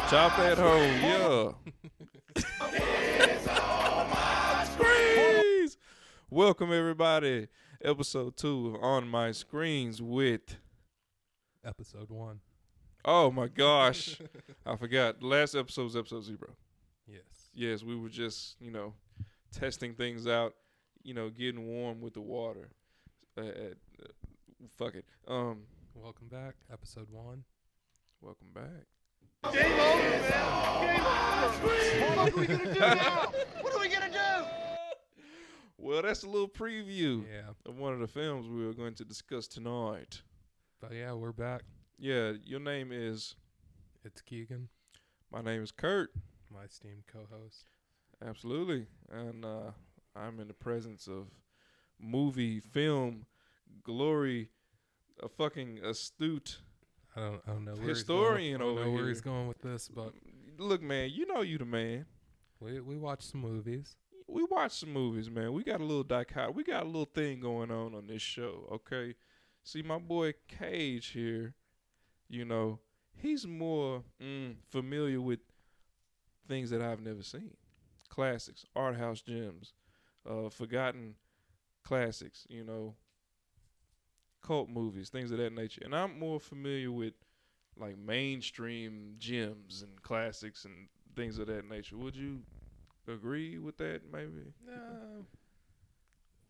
Chop that hoe, yeah. Screens. Welcome everybody. Episode 2 of On My Screens with. Episode 1. Oh my gosh, I forgot. The last episode was episode 0. Yes. Yes, we were just testing things out, getting warm with the water. Fuck it. Welcome back, episode 1. Welcome back. Game over, man. Game over. What are we gonna do now? What are we gonna do? Well, that's a little preview Yeah. of one of the films we are going to discuss tonight. But yeah, we're back. Yeah, your name is. It's Keegan, My name is Kurt. my esteemed co-host. Absolutely, and I'm in the presence of movie, film, glory, a fucking astute I don't know where historian he's going. I over don't know where here. he's going with this, but Look, man, you know you the man. we watched some movies. We watch some movies, man. We got a little dichotomy. We got a little thing going on this show, okay? See, my boy Cage here, he's more familiar with things that I've never seen. Classics, art house gems, forgotten classics, cult movies, things of that nature. And I'm more familiar with like mainstream gems and classics and things of that nature. Would you agree with that, maybe?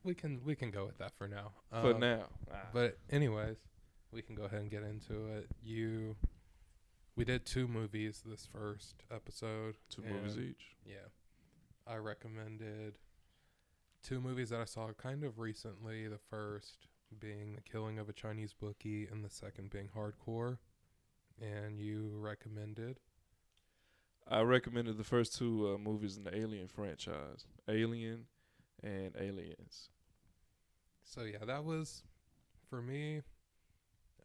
We can go with that for now. For now. But anyways, we can go ahead and get into it. We did 2 movies this first episode. 2 movies each. Yeah. I recommended 2 movies that I saw kind of recently. The first being The Killing of a Chinese Bookie and the second being Hardcore. And you recommended? I recommended the first 2 movies in the Alien franchise. Alien and Aliens. So yeah, that was, for me,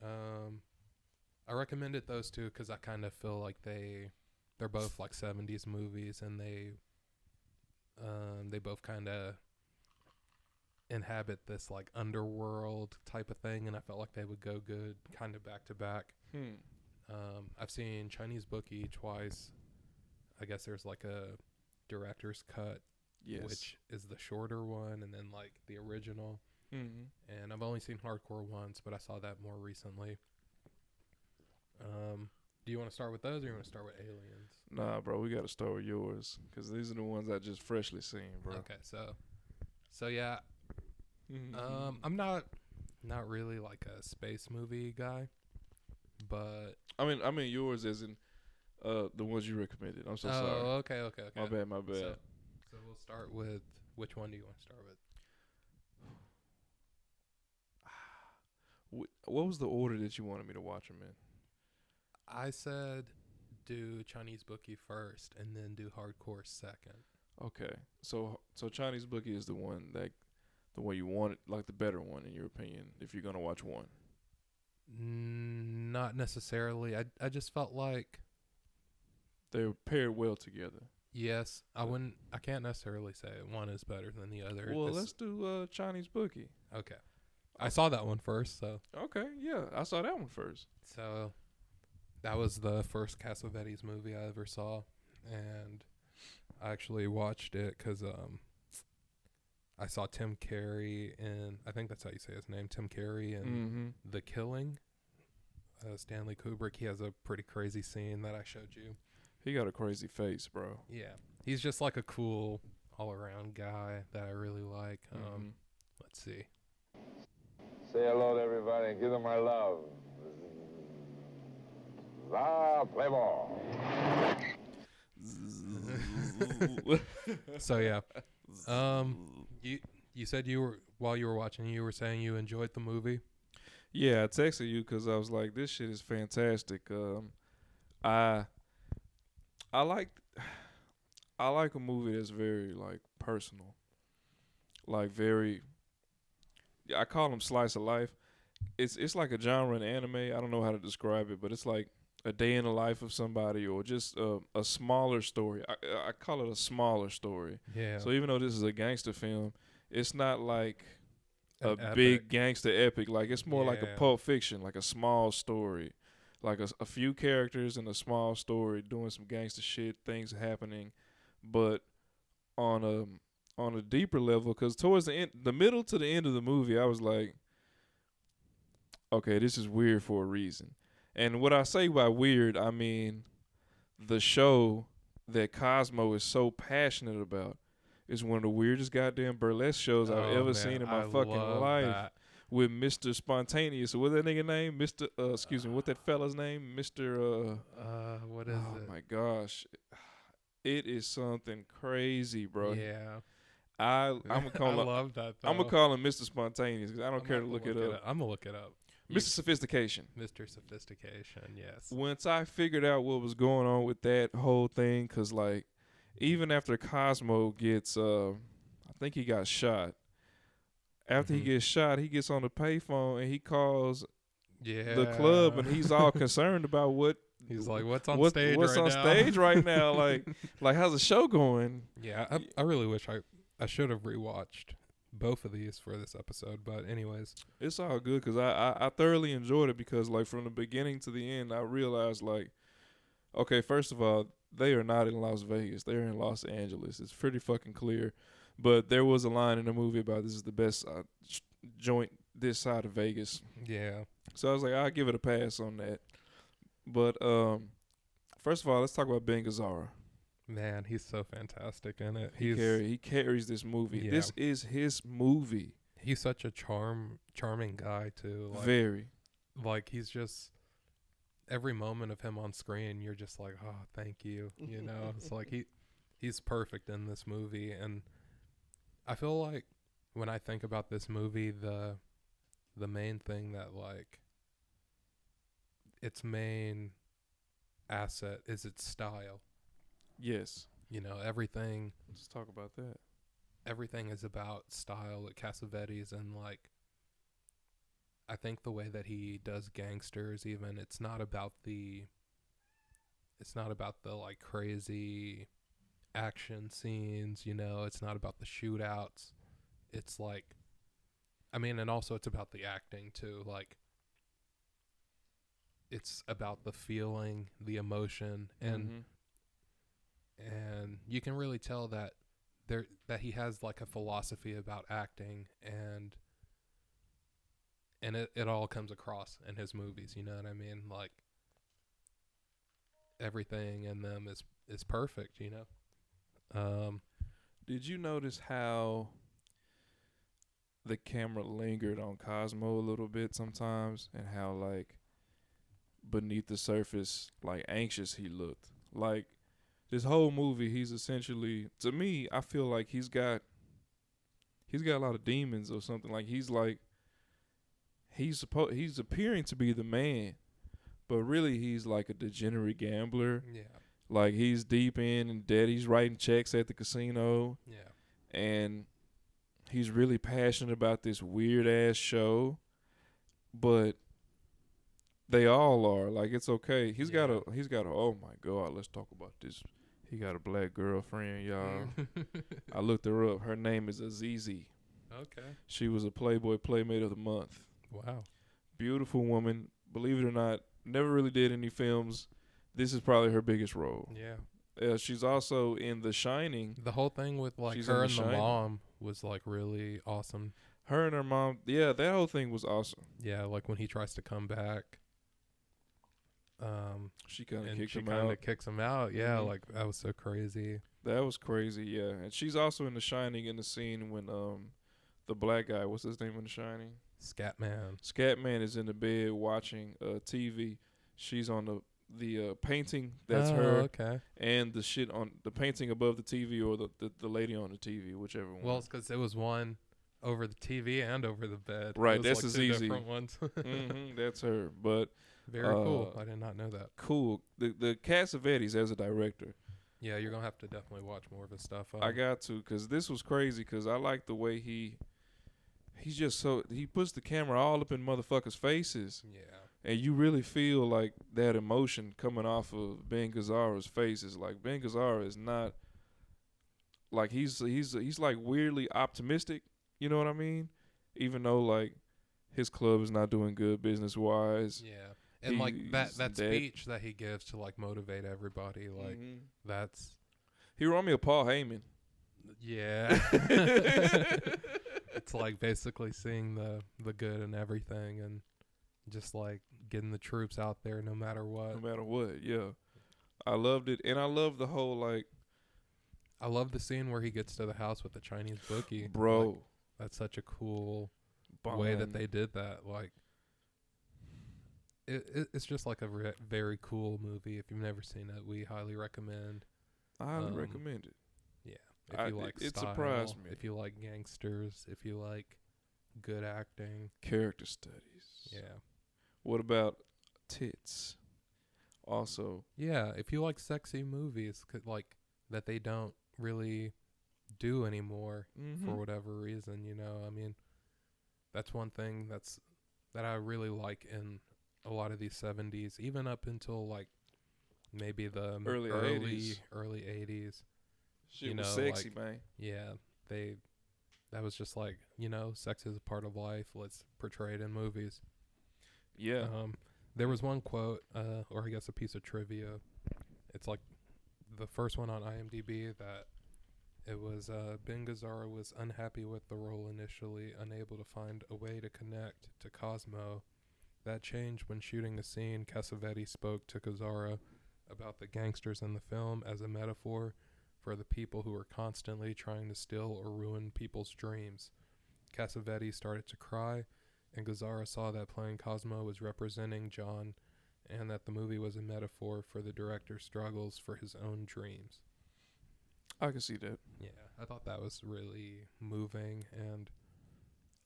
I recommended those 2 because I kind of feel like they're both like 70s movies, and they both kind of inhabit this like underworld type of thing, and I felt like they would go good kind of back to back. I've seen Chinese Bookie twice. I guess there's like a director's cut, Yes. which is the shorter one, and then like the original. Mm-hmm. And I've only seen Hardcore once, but I saw that more recently. Do you want to start with those, or you want to start with Aliens? Nah, bro, we got to start with yours because these are the ones I just freshly seen, bro. Okay, so yeah, I'm not really like a space movie guy, but I mean yours as in the ones you recommended. I'm so sorry. Okay. My bad. So we'll start with, which one do you want to start with? What was the order that you wanted me to watch them in? I said do Chinese Bookie first and then do Hardcore second. Okay, so Chinese Bookie is the one you wanted, like the better one in your opinion, if you're gonna watch one. Not necessarily. I just felt like They were paired well together. yes. I can't necessarily say one is better than the other. Well, let's do Chinese Bookie. Okay. I saw that one first, so Okay, yeah, I saw that one first. that was the first Cassavetes movie I ever saw, and I actually watched it because I saw Tim Carey in, I think that's how you say his name, Tim Carey in The Killing. Stanley Kubrick, he has a pretty crazy scene that I showed you. He got a crazy face, bro. Yeah, he's just like a cool all-around guy that I really like. Let's see. Say hello to everybody and give them my love. La, play ball. So yeah, you said while you were watching, you were saying you enjoyed the movie. Yeah, I texted you because I was like, this shit is fantastic. I like a movie that's very like personal, like very. I call them slice of life. It's like a genre in anime. I don't know how to describe it, but it's like a day in the life of somebody, or just a smaller story. I call it a smaller story. Yeah. So even though this is a gangster film, it's not like An a big gangster epic. Like it's more like a Yeah. Pulp Fiction, like a small story. like a few characters in a small story doing some gangster shit, things happening, but on a deeper level. Because towards the end, the middle to the end of the movie, I was like, okay, this is weird for a reason. And what I say by weird, I mean the show that Cosmo is so passionate about is one of the weirdest goddamn burlesque shows I've ever man, seen in my I fucking love life. that. With Mr. Spontaneous. What's that nigga name? Mr. Excuse me. What that fella's name? Mr. What is Oh it? my gosh, it is something crazy, bro. Yeah. I'm gonna I call him. love that. Though. I'm gonna call him Mr. Spontaneous because I don't care to look it up. I'm gonna look it up. Mr. Sophistication. Mr. Sophistication. Yes. Once I figured out what was going on with that whole thing, cause like even after Cosmo gets, I think he got shot. After he gets shot, he gets on the payphone and he calls the club, and he's all concerned about what he's like, what's on stage what's right on now? stage right now. Like how's the show going? Yeah, I really wish I should have rewatched both of these for this episode. But anyways, It's all good because I thoroughly enjoyed it because like from the beginning to the end, I realized like, okay, first of all, they are not in Las Vegas. They're in Los Angeles. It's pretty fucking clear. But there was a line in the movie about this is the best joint this side of Vegas. yeah, So I was like, I'll give it a pass on that. But first of all, let's talk about Ben Gazzara. man, he's so fantastic in it. He carries this movie. Yeah. This is his movie. He's such a charming guy too. Very. Like he's just every moment of him on screen, you're just like, oh, thank you. You know, it's like he's perfect in this movie, and I feel like when I think about this movie, the main thing that like its main asset is its style. Yes. You know, everything Let's talk about that. everything is about style at Cassavetes, and like I think the way that he does gangsters, even it's not about the like crazy action scenes, you know, it's not about the shootouts. It's like, I mean, and also it's about the acting too. Like it's about the feeling, the emotion, and and you can really tell that that he has like a philosophy about acting, and it all comes across in his movies, you know what I mean? Like everything in them is perfect, you know. Did you notice how the camera lingered on Cosmo a little bit sometimes, and how like beneath the surface, like anxious he looked? Like this whole movie, he's essentially, to me, I feel like he's got a lot of demons or something. Like he's appearing to be the man, but really he's like a degenerate gambler. Yeah. Like he's deep in debt. He's writing checks at the casino. Yeah. And he's really passionate about this weird ass show, but they all are. Like it's okay. He's got a oh my God, let's talk about this. He got a black girlfriend, y'all. I looked her up. Her name is Azizi. Okay. She was a Playboy Playmate of the Month. Wow. Beautiful woman. Believe it or not, never really did any films. This is probably her biggest role. Yeah. She's also in The Shining. The whole thing with like She's in her The and the Shining. mom was like really awesome. Her and her mom, yeah, that whole thing was awesome. Yeah, like when he tries to come back. She kind of And kicked she him kind out. of kicks him out. Yeah, Mhm. like that was so crazy. That was crazy, yeah. And she's also in The Shining in the scene when the black guy, what's his name in The Shining? Scatman. Scatman is in the bed watching TV. She's on the painting that's Oh, her, okay. and the shit on the painting above the TV, or the lady on the TV, whichever one. Well, it's because it was one over the TV and over the bed. Right, It was that's like two Azizi. different ones. That's her. But Very cool. I did not know that. cool. The Cassavetes as a director, Yeah, you're gonna have to definitely watch more of his stuff. I got to, because this was crazy, because I like the way he's just so, he puts the camera all up in motherfuckers' faces, Yeah. and you really feel like that emotion coming off of Ben Gazzara's face. Is like Ben Gazzara is not like he's like weirdly optimistic, you know what I mean? Even though like his club is not doing good business wise, Yeah. And like that He's dead. speech that he gives to like motivate everybody, like that's He remind me of Paul Heyman. yeah. It's like basically seeing the good in everything and just like getting the troops out there no matter what. No matter what, yeah. I loved it, and I love the whole like, I love the scene where he gets to the house with the Chinese bookie. bro, Like, that's such a cool way that they did that. Like, it's just like a very cool movie. If you've never seen it, we highly recommend. I highly recommend it. Yeah, if you like it style, surprised me. if you like gangsters, if you like good acting, Character studies. yeah, What about tits? Also, yeah. If you like sexy movies, like that they don't really do anymore for whatever reason, you know. I mean, that's one thing that I really like in a lot of these 70s, even up until like maybe the Early 80s. early 80s. shit You was know, sexy, like, man. Yeah, that was just like, you know, sex is a part of life. Let's portray it in movies. Yeah. There was one quote, or I guess a piece of trivia. It's like the first one on IMDb that it was Ben Gazzara was unhappy with the role initially, unable to find a way to connect to Cosmo. That changed when shooting the scene. Cassavetes spoke to Gazzara about the gangsters in the film as a metaphor for the people who are constantly trying to steal or ruin people's dreams. Cassavetes started to cry, and Gazzara saw that playing Cosmo was representing John and that the movie was a metaphor for the director's struggles for his own dreams. I could see that. Yeah, I thought that was really moving, and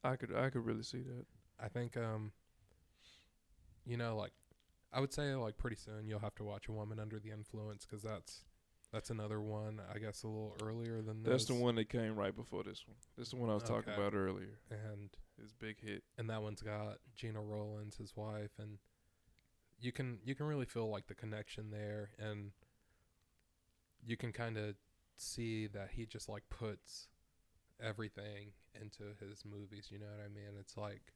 I could really see that. I think, you know, like, I would say, like, pretty soon you'll have to watch A Woman Under the Influence, because that's another one, I guess, a little earlier than this. That's the one that came right before this one. This is the one I was talking about earlier. And His big hit. and that one's got Gina Rollins, his wife, and you can really feel like the connection there, and you can kind of see that he just like puts everything into his movies, you know what I mean? It's like,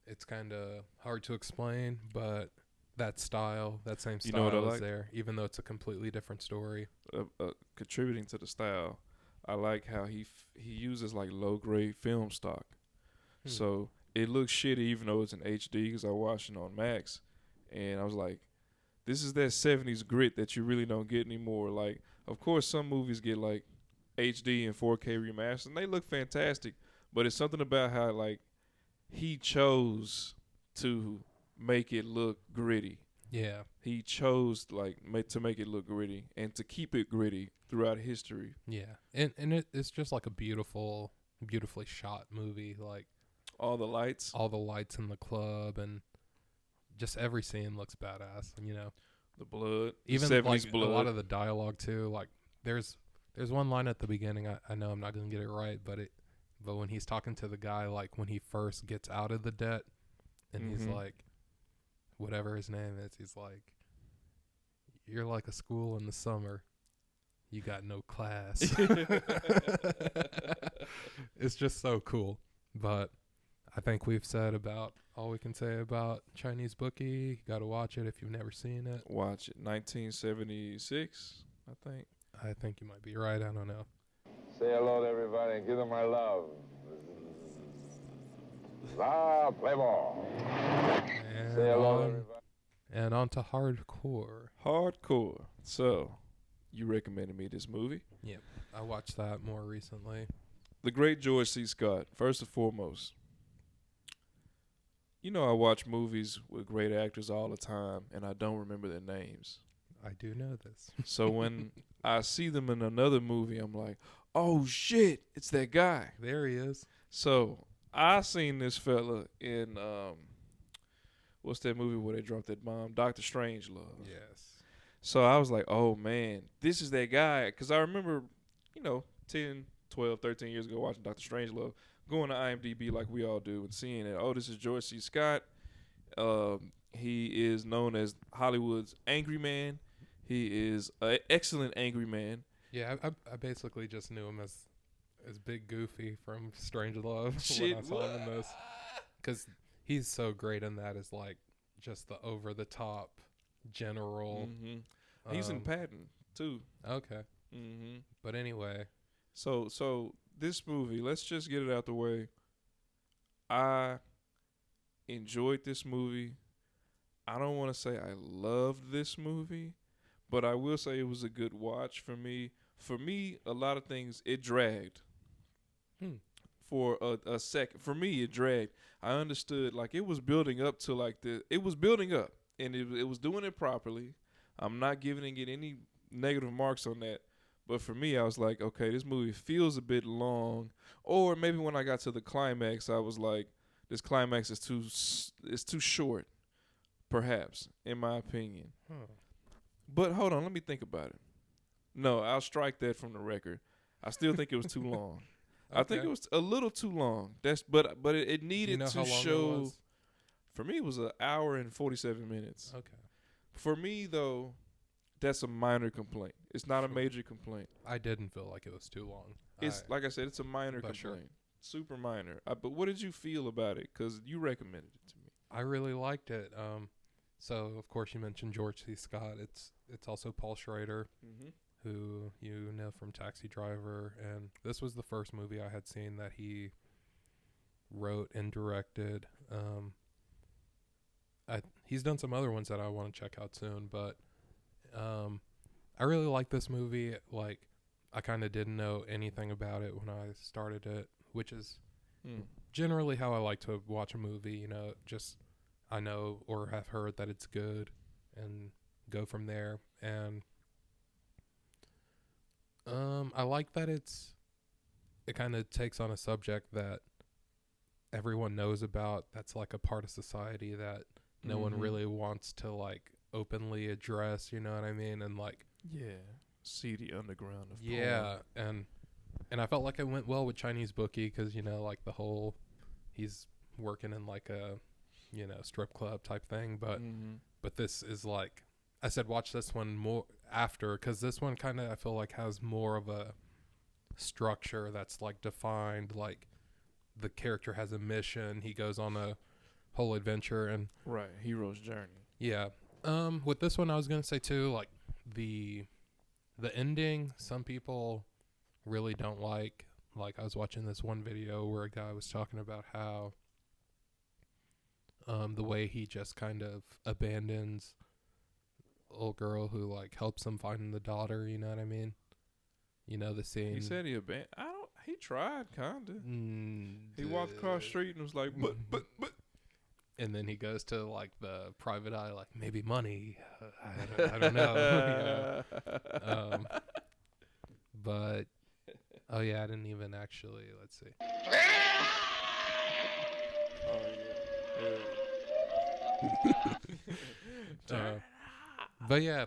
it's kind of hard to explain, but that style, that same You know style what I is like? there, even though it's a completely different story. Contributing to the style, I like how he uses like low grade film stock, so it looks shitty even though it's in HD. Because I watched it on Max, and I was like, this is that 70s grit that you really don't get anymore. Like, of course, some movies get like HD and 4K remastered, and they look fantastic. But it's something about how like he chose to make it look gritty. Yeah. He chose like to make it look gritty and to keep it gritty throughout history. Yeah. And it's just like a beautifully shot movie. Like All the lights. all the lights in the club and just every scene looks badass. And, you know, The blood. even the like 70s blood. a lot of the dialogue too. Like there's one line at the beginning. I know I'm not gonna get it right, but when he's talking to the guy, like when he first gets out of the debt, and he's like, whatever his name is, he's like, "You're like a school in the summer. You got no class." It's just so cool. But I think we've said about all we can say about Chinese Bookie. You got to watch it if you've never seen it. Watch it. 1976, I think. I think you might be right. I don't know. Say hello to everybody and give them my love. Play ball. And Say hello to on, everybody. and on to hardcore. Hardcore. So, you recommended me this movie. Yep. I watched that more recently. The great George C. Scott, first and foremost. You know I watch movies with great actors all the time, and I don't remember their names. I do know this. So when I see them in another movie, I'm like, oh, shit, it's that guy. There he is. So I seen this fella in, what's that movie where they dropped that bomb? Dr. Strangelove. Yes. So I was like, oh, man, this is that guy. Because I remember, 10, 12, 13 years ago watching Dr. Strangelove, going to IMDb like we all do and seeing that, oh, this is George C. Scott. He is known as Hollywood's angry man. He is an excellent angry man. Yeah, I basically just knew him as Big Goofy from Strangelove when Shit, I saw him in this. Because he's so great in that as, like, just the over the top general. Mm-hmm. He's in Patton too. Okay. Mm-hmm. But anyway, So this movie, let's just get it out the way. I enjoyed this movie. I don't want to say I loved this movie, but I will say it was a good watch for me. For me, a lot of things it dragged. For a second, for me, it dragged. I understood like it was building up to like it was building up, and it was doing it properly. I'm not giving it any negative marks on that. But for me, I was like, okay, this movie feels a bit long. Or maybe when I got to the climax, I was like, this climax is too short, perhaps, in my opinion. But hold on, let me think about it. No, I'll strike that from the record. I still think it was too long. Okay. I think it was a little too long. But it needed how to long it show. was? For me, it was 1 hour and 47 minutes. Okay. For me, though, that's a minor complaint. It's not a major complaint. I didn't feel like it was too long. It's like I said, it's a minor but complaint. sure. Super minor. But what did you feel about it? Because you recommended it to me. I really liked it. So of course you mentioned George C. Scott. It's also Paul Schrader, who you know from Taxi Driver, and this was the first movie I had seen that he wrote and directed. He's done some other ones that I want to check out soon, but I really like this movie. Like, I kind of didn't know anything about it when I started it, which is generally how I like to watch a movie. You know, just I know or have heard that it's good and go from there. And I like that it kind of takes on a subject that everyone knows about, that's like a part of society that no one really wants to like openly address, you know what I mean? And like, seedy underground of porn. And I felt like it went well with Chinese Bookie, because you know, like the whole he's working in like a, you know, strip club type thing, but this is like, I said watch this one more after, because this one kind of I feel like has more of a structure that's like defined. Like the character has a mission, he goes on a whole adventure, and hero's journey. With this one I was gonna say too, like the ending some people really don't like. Like I was watching this one video where a guy was talking about how the way he just kind of abandons old girl who like helps him find the daughter, you know what I mean? You know the scene. He said he abandoned. He tried kinda. He walked across the street and was like, but. And then he goes to like the private eye, like maybe money. I don't know. But oh yeah, I didn't even actually. Let's see. But yeah,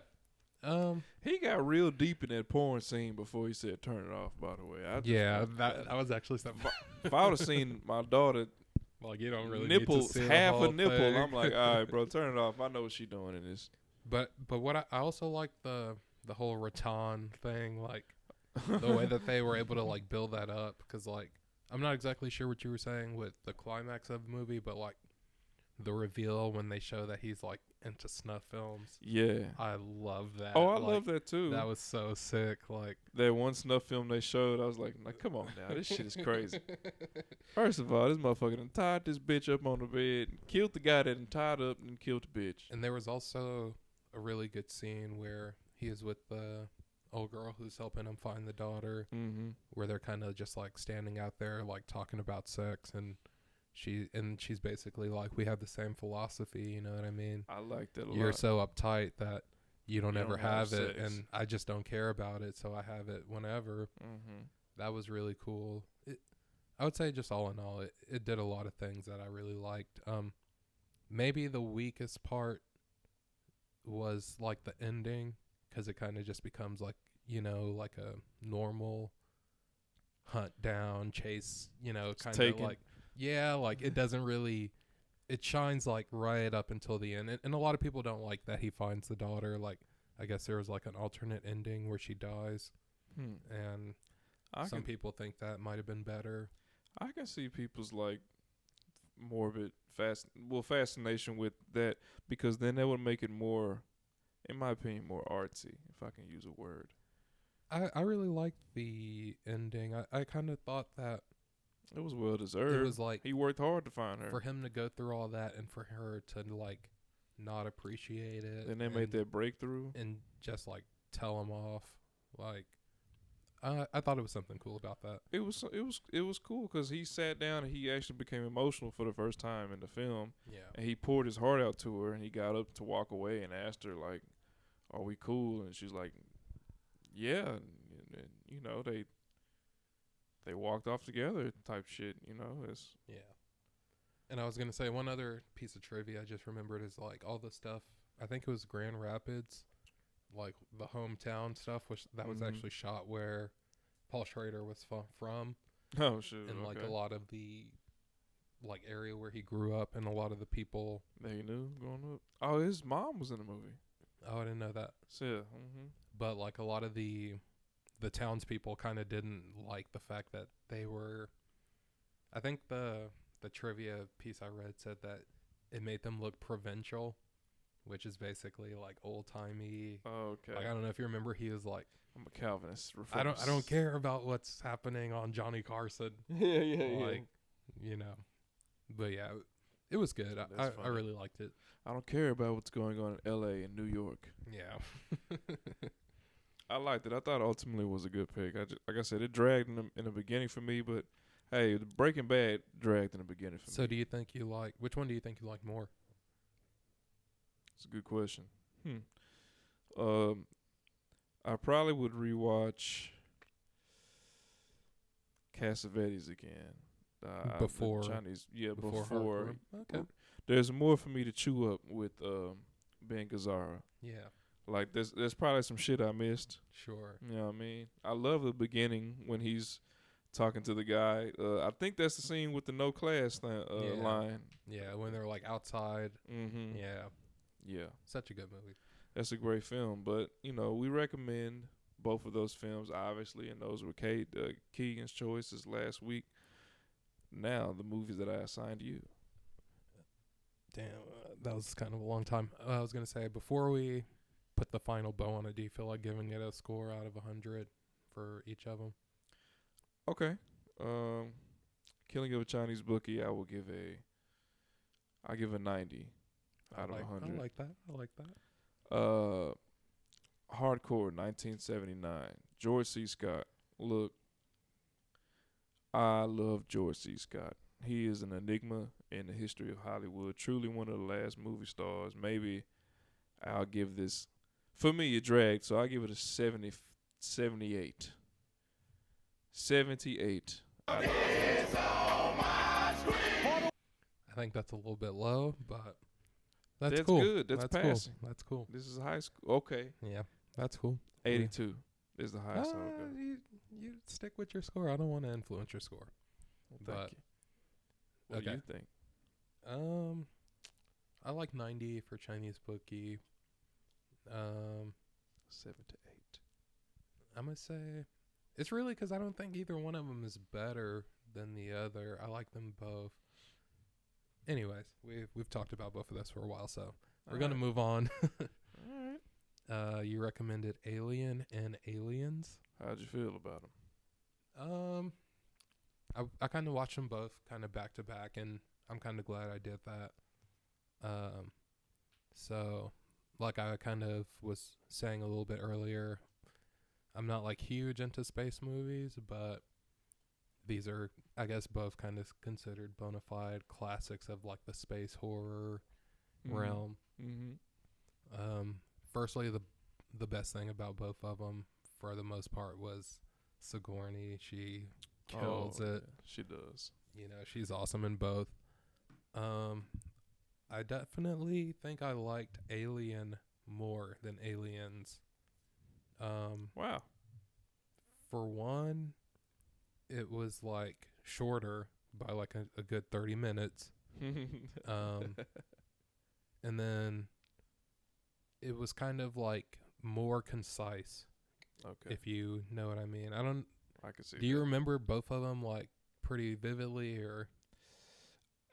he got real deep in that porn scene before he said turn it off. By the way, that was actually something. If I would have seen my daughter, like you don't really nipples, need to see half the whole a nipple, thing. I'm like, all right, bro, turn it off. I know what she's doing in this. But what I also like the whole rattan thing, like the way that they were able to like build that up, because like I'm not exactly sure what you were saying with the climax of the movie, but like the reveal when they show that he's like into snuff films. Yeah, I love that. Oh, I love that too. That was so sick. Like that one snuff film they showed, I was like, come on now, this shit is crazy. First of all, this motherfucker done tied this bitch up on the bed, killed the guy that done tied up, and killed the bitch. And there was also a really good scene where he is with the old girl who's helping him find the daughter, where they're kind of just like standing out there like talking about sex, and she's basically like, we have the same philosophy, you know what I mean? I like that a lot. You're so uptight that you don't ever have it, sex. and I just don't care about it, so I have it whenever. That was really cool. I would say just all in all, it did a lot of things that I really liked. Maybe the weakest part was like the ending, because it kind of just becomes like, you know, like a normal hunt down chase, you know, kind of like, yeah, like it doesn't really, it shines like right up until the end. And a lot of people don't like that he finds the daughter. Like, I guess there was like an alternate ending where she dies. And some people think that might have been better. I can see people's like morbid fascination with that, because then that would make it more, in my opinion, more artsy, if I can use a word. I really liked the ending. I kind of thought that It was well deserved. it was like He worked hard to find her. for him to go through all that and for her to like not appreciate it. Then they made that breakthrough. and just like tell him off. Like I thought it was something cool about that. It was cool because he sat down and he actually became emotional for the first time in the film, Yeah. and he poured his heart out to her, and he got up to walk away and asked her like, "Are we cool?" And she's like, "Yeah." And you know, they walked off together type shit. You know, it's Yeah. And I was gonna say one other piece of trivia I just remembered is like all the stuff. I think it was Grand Rapids, like the hometown stuff, which that was Mhm. actually shot where Paul Schrader was from, oh shit. and like okay. a lot of the like area where he grew up, and a lot of the people. that he knew growing up. Oh, his mom was in the movie. Oh, I didn't know that. So yeah. Mm-hmm. But like a lot of the townspeople kind of didn't like the fact that they were. I think the trivia piece I read said that it made them look provincial, which is basically like old timey. Oh, okay. Like I don't know if you remember, he was like, I'm a Calvinist. I don't care about what's happening on Johnny Carson. yeah. Like, you know. But yeah, it was good. I That's funny. really liked it. I don't care about what's going on in L.A. and New York. Yeah. I liked it. I thought ultimately it was a good pick. Like I said, it dragged in the beginning for me, but hey, the Breaking Bad dragged in the beginning for me. So do you think you like, which one do you think you like more? It's a good question. I probably would rewatch Cassavetes again. The Before- Chinese, before before. Hardcore? Okay. There's more for me to chew up with Ben Gazzara. Yeah, Like there's probably some shit I missed. sure. You know what I mean? I love the beginning when he's talking to the guy. I think that's the scene with the no class Yeah. line. Yeah, when they're like outside. Mm-hmm. Yeah, Such a good movie. that's a great film. But you know, we recommend both of those films, obviously, and those were Keegan's choices last week. Now the movies that I assigned you. Damn, that was kind of a long time. I was gonna say, before we put the final bow on it, do you feel like giving it a score out of 100 for each of them? Okay. Killing of a Chinese Bookie, I give a 90 out of 100. I like that. I like that. Hardcore 1979. George C. Scott. Look, I love George C. Scott. He is an enigma in the history of Hollywood. Truly one of the last movie stars. Maybe I'll give this, for me it dragged, so I'll give it a 78. 78. I think that's a little bit low, but that's cool. Good. That's passing. Cool. That's cool. This is high school. Okay. Yeah, that's cool. 82 is the highest I would go. You stick with your score. I don't want to influence your score. Thank But you. What do okay. you think? I like 90 for Chinese Bookie. 7 to 8. I'm gonna say it's really because I don't think either one of them is better than the other. I like them both. Anyways, we've talked about both of those for a while, so we're gonna move on. All right. You recommended Alien and Aliens. How'd you feel about them? I kind of watched them both kind of back to back, and I'm kind of glad I did that. So like I kind of was saying a little bit earlier, I'm not like huge into space movies, but these are, I guess, both kind of considered bona fide classics of like the space horror realm. Mm-hmm. Firstly, the best thing about both of them, for the most part, was Sigourney. She kills it. Yeah, she does. You know, she's awesome in both. I definitely think I liked Alien more than Aliens. Wow. For one, it was like shorter by like a good 30 minutes. And then it was kind of like more concise, Okay. if you know what I mean. I can see. Do you remember both of them like pretty vividly, or?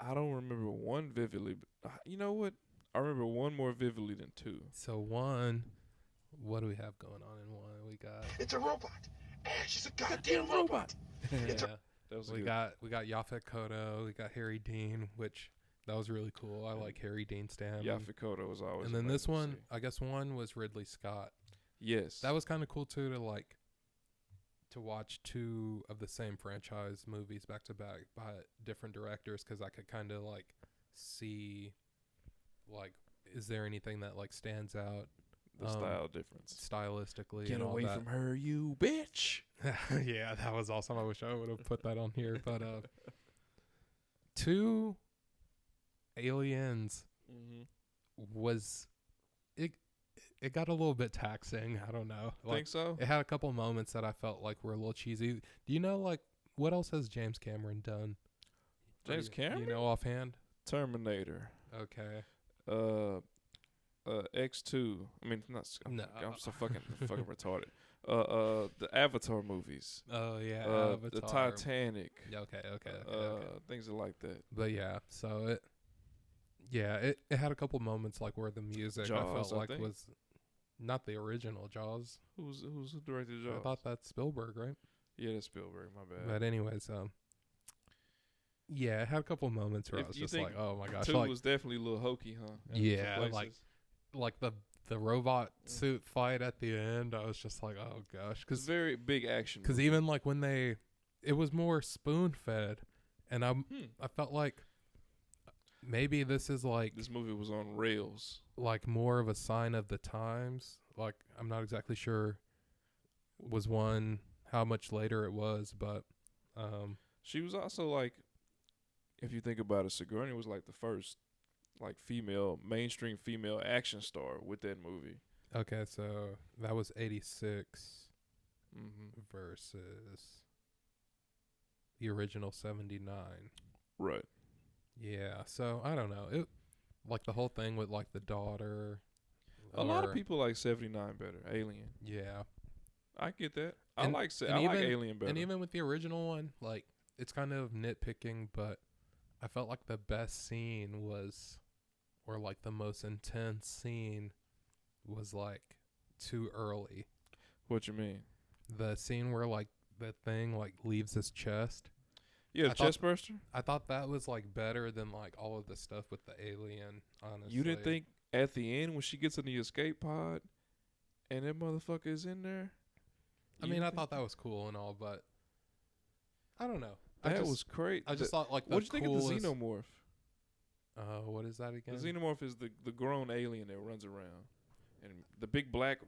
I don't remember one vividly. But you know what? I remember one more vividly than two. So one, what do we have going on in one? We got It's a robot. Ash is a goddamn robot. yeah, That was we good. got Yaphet Kotto, we got Harry Dean, which that was really cool. I like Harry Dean Stam. Yaphet Kotto was always. And then this amazing to one, see. I guess one was Ridley Scott. Yes, That was kind of cool too to watch two of the same franchise movies back to back by different directors, because I could kind of like see like, is there anything that like stands out the style difference. stylistically. Get and all away that. from her, you bitch. Yeah, that was awesome. I wish I would have put that on here, but two aliens Mm-hmm. was it got a little bit taxing. I don't know. Like, Think so? it had a couple moments that I felt like were a little cheesy. Do you know like what else has James Cameron done? James Do you Cameron? know offhand? Terminator. Okay. X2. I mean, not. No. I'm so fucking retarded. The Avatar movies. Oh yeah. The Avatar. Titanic. Yeah, okay. Things are like that. But yeah, so it had a couple moments like where the music I Jaws, felt I like think. was not the original Jaws. Who directed Jaws? I thought that's Spielberg, right? Yeah, that's Spielberg. My bad. But anyways, yeah, it had a couple moments where If I was you just think like, oh my gosh, Two like was definitely a little hokey, huh? In Yeah, some like- places. the robot suit fight at the end. I was just like, oh gosh, It's very big action. because movie. even like when it was more spoon fed, and I felt like maybe this is like This movie was on rails. like more of a sign of the times. Like I'm not exactly sure was one how much later it was, but She was also like, if you think about it, Sigourney was like the first like mainstream female action star with that movie. okay, so that was 86 Mm-hmm. versus the original 79. Right. Yeah, so I don't know. It like the whole thing with like the daughter. A lot of or- people like 79 better. Alien. Yeah. I get that. And- I like even- Alien better. And even with the original one, like it's kind of nitpicking, but I felt like the best scene was, or like the most intense scene was like too early. What you mean? The scene where like the thing like leaves his chest. Yeah, I the thought- chest burster. I thought that was like better than like all of the stuff with the alien, honestly. You didn't think at the end when she gets in the escape pod and that motherfucker is in there? I mean, I thought that was cool and all, but I don't know. that was great. I just thought like the What'd you think of the coolest- xenomorph? What is that again? The xenomorph is the grown alien that runs around, and the big black.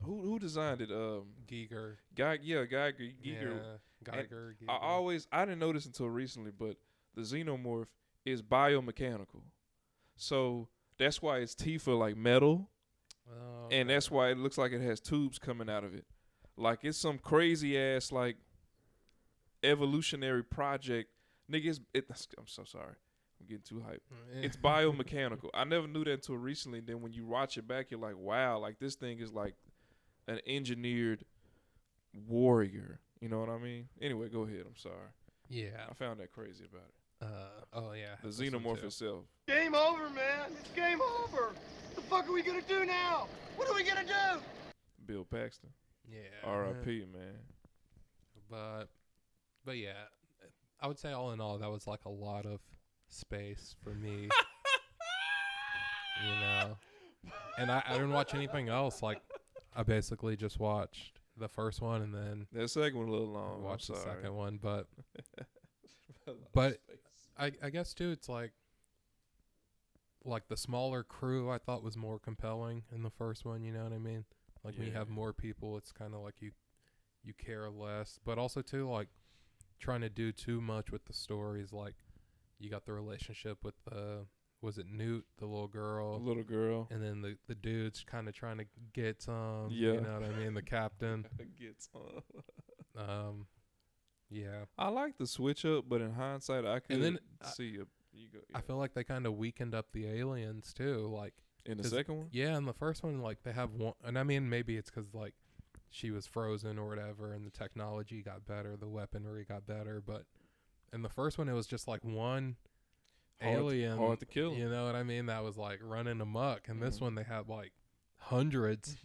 Who designed it? Giger. Geiger. Yeah, Geiger. I didn't notice until recently, but the xenomorph is biomechanical, so that's why its teeth are like metal, and that's why it looks like it has tubes coming out of it, like it's some crazy ass like evolutionary project, nigga. I'm so sorry. I'm getting too hyped. It's biomechanical. I never knew that until recently. Then when you watch it back, you're like, wow, like this thing is like an engineered warrior. You know what I mean? Anyway, go ahead. I'm sorry. Yeah. I found that crazy about it. Oh yeah. The this one xenomorph too. itself. Game over, man. It's game over. What the fuck are we gonna do now? What are we gonna do? Bill Paxton. Yeah. R.I.P. Man. But yeah, I would say all in all, that was like a lot of space for me. You know, and I didn't watch anything else. Like, I basically just watched the first one and then That second one a little long. watched I'm the sorry. second one. But I guess too, it's like the smaller crew I thought was more compelling in the first one. You know what I mean? Like when you have Yeah. more people, it's kind of like you care less. But also too, like trying to do too much with the stories. Like you got the relationship with was it Newt, the little girl, little girl. and then the dude's kind of trying to get some. Yeah. You know what I mean? The captain. Gets on. Yeah. I like the switch up, but in hindsight, I could then see I feel like they kind of weakened up the aliens too. Like in the 'cause- second one. yeah, in the first one, like they have one, and I mean maybe it's because like she was frozen or whatever, and the technology got better, the weaponry got better, but in the first one, it was just like one Hard to- alien. hard to kill 'em. You know what I mean? That was like running amok. And this Mhm. one, they had like hundreds.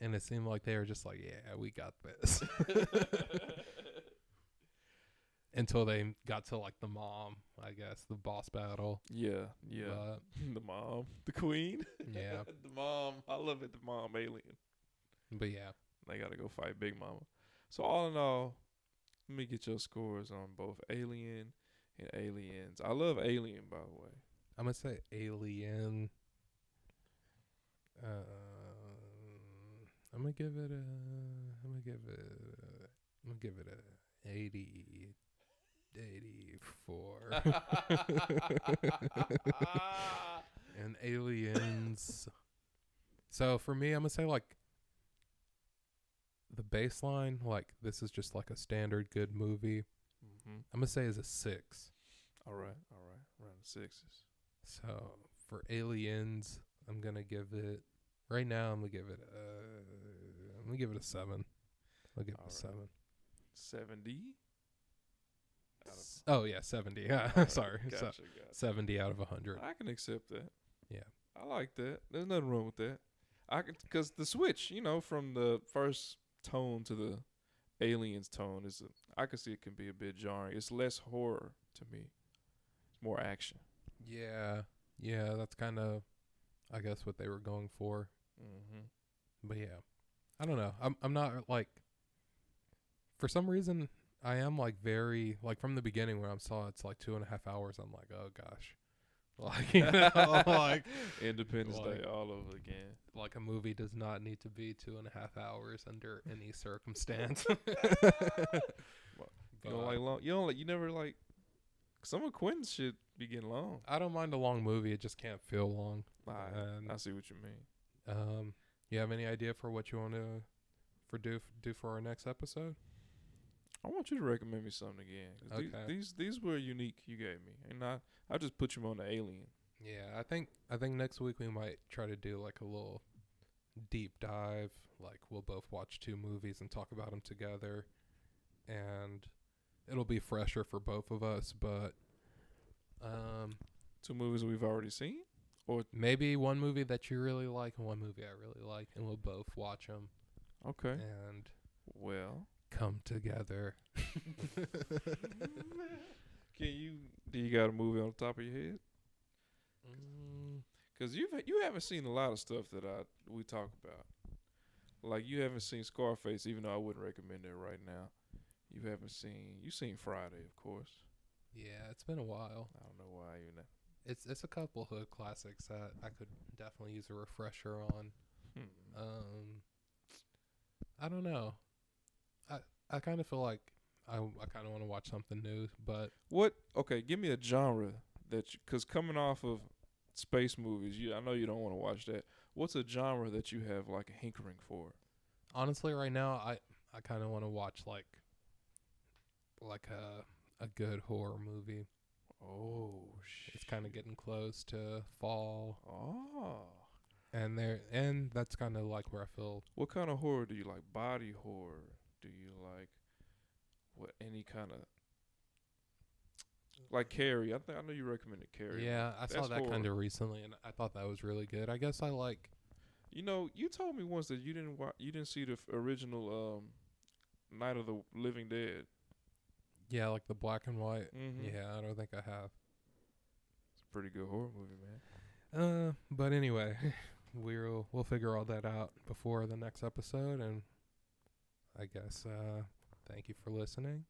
And it seemed like they were just like, yeah, we got this. Until they got to like the mom, I guess, the boss battle. Yeah. But, The mom, the queen. yeah. The mom. I love it. The mom alien. But yeah. They gotta go fight Big Mama. So all in all, let me get your scores on both Alien and Aliens. I love Alien, by the way. I'm going to say Alien. I'm going to give it a 84. And Aliens. So for me, I'm going to say like the baseline, like this is just like a standard good movie. Mm-hmm. I'm going to say is a 6. All right. Around the sixes. So for Aliens, I'm going to give it right now, I'm going to give it a 7. I'll give it All a right. 7. 70. Oh yeah, 70. Yeah, All right, sorry. Gotcha. 70 out of 100. I can accept that. Yeah. I like that. There's nothing wrong with that. Because the switch, from the first tone to the Aliens tone I could see it can be a bit jarring. It's less horror to me. It's more action. Yeah, that's kind of, I guess, what they were going for. Mm-hmm. But yeah, I don't know. I'm not like, for some reason, I am like very like from the beginning when I saw it's like 2.5 hours. I'm like, oh gosh, like like Independence like- Day all over again. like a movie does not need to be 2.5 hours under any circumstance. You don't like long. You never like. Some of Quentin's shit be getting long. I don't mind a long movie. It just can't feel long. I see what you mean. You have any idea for what you want to do for our next episode? I want you to recommend me something again. 'Cause Okay. These were unique. You gave me, and I just put you on the Alien. Yeah, I think next week we might try to do like a little deep dive. Like we'll both watch 2 movies and talk about them together, and it'll be fresher for both of us. But 2 movies we've already seen, or maybe one movie that you really like and one movie I really like, and we'll both watch them okay. and Well, come together. do you got a movie on the top of your head? Because you haven't seen a lot of stuff that we talk about. Like you haven't seen Scarface, even though I wouldn't recommend it right now. You've seen Friday, of course. Yeah, it's been a while. I don't know why you're not. It's a couple hood classics that I could definitely use a refresher on. I don't know. I kind of feel like I kind of want to watch something new, but What? Okay, give me a genre because coming off of space movies, I know you don't want to watch that. What's a genre that you have like a hankering for? honestly, right now I kind of want to watch like a good horror movie. Oh, It's kind of getting close to fall, Oh. and that's kind of like where I feel. What kind of horror do you like? Body horror? Do you like any kind of like Carrie? I know you recommended Carrie. Yeah, I saw That's that kind horror. of recently, and I thought that was really good. I guess I like. You told me once that you didn't see the original Night of the Living Dead. Yeah, like the black and white. Mm-hmm. Yeah, I don't think I have. It's a pretty good horror movie, man. But anyway, we'll figure all that out before the next episode, and I guess thank you for listening.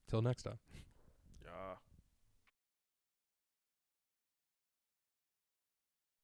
Till next time.